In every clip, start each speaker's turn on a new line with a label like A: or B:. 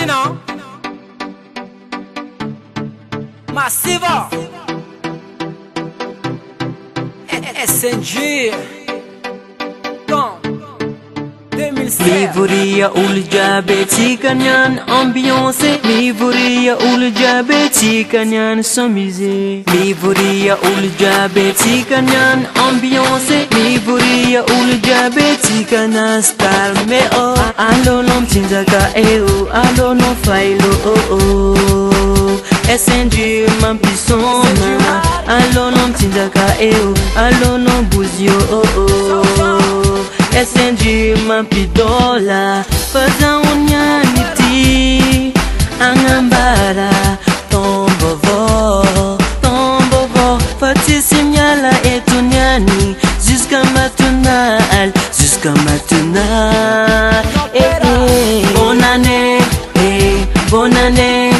A: know. Massiva SNG Dans 2007
B: Mivoria uljabetika nyan ambiance Mivoria uljabetika nyan s'amuser Mivoria uljabetika nyan ambiance Mivoria uljabetika na style me oh Allo non tinzaka oh allo non failo oh oh SNG mampisona allo non tinzaka oh allo non buzio oh oh SNG mampidola faza unyaniti angambara tombovo fatisinyala etunyani jusqu'à maintenant bonne année bonne année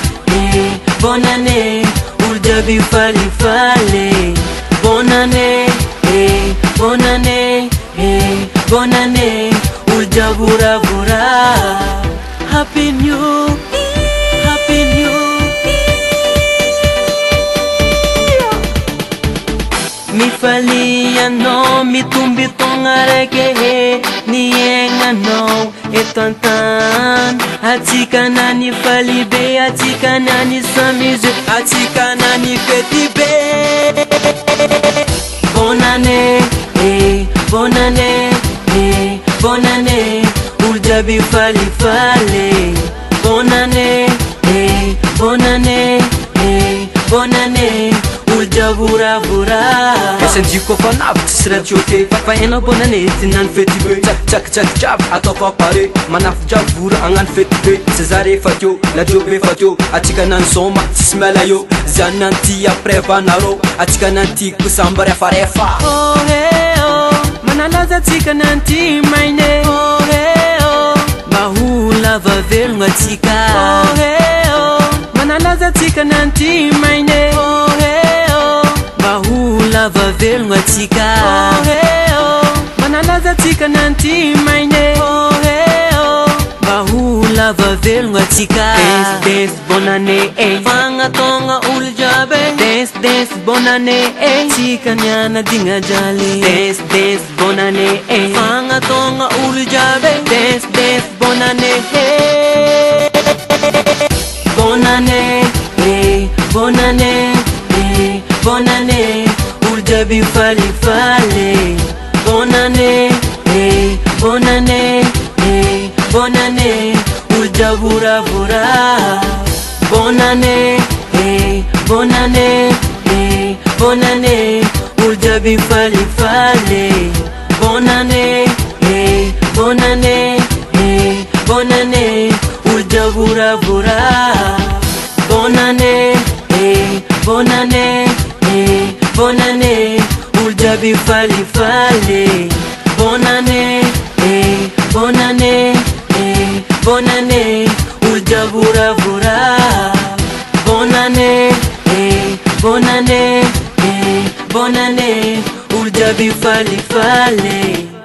B: bonne année uljabi fali bonne année bonne année bonne année uljabura happy new mi falia no mi tumbi tongareke ni enga no etantan atika nani falibe atika nani samize atika nani fetibe bonne année bonne année bonne année uljabi fali bonne année bonne année bonne année uljabura
C: SNG ko fanab tisra chote fa ena bonne année tinan fetibe chak atofa pare manaf jabura angan fetibe cesare fatio la jobe fatio atika nan soma tismalayo zananti après vanaro atika nanti kusambare farefa
B: oh hey oh manalaza tika nanti maine oh hey oh mahula va velnga tika oh hey oh manalaza tika nanti maine oh hey oh mahula va velnga tika oh hey oh manalaza tika nanti maine oh hey oh mahula va velnga tika dance bonne année fanga tonga uljabe dance bonne année tika nyana dinga jali dance bonne année fanga tonga uljabe dance bonne année bonne année bonne année bonne année uljabi fali bonne année bonne année bonne année uljabura bonne année bonne année bonne année uljabi fali bonne année bonne année bonne année uljabura bonne année bonne année bonne année uljabi fali bonne année bonne année bonne année uljabura bonne année bonne année bonne année uljabi fali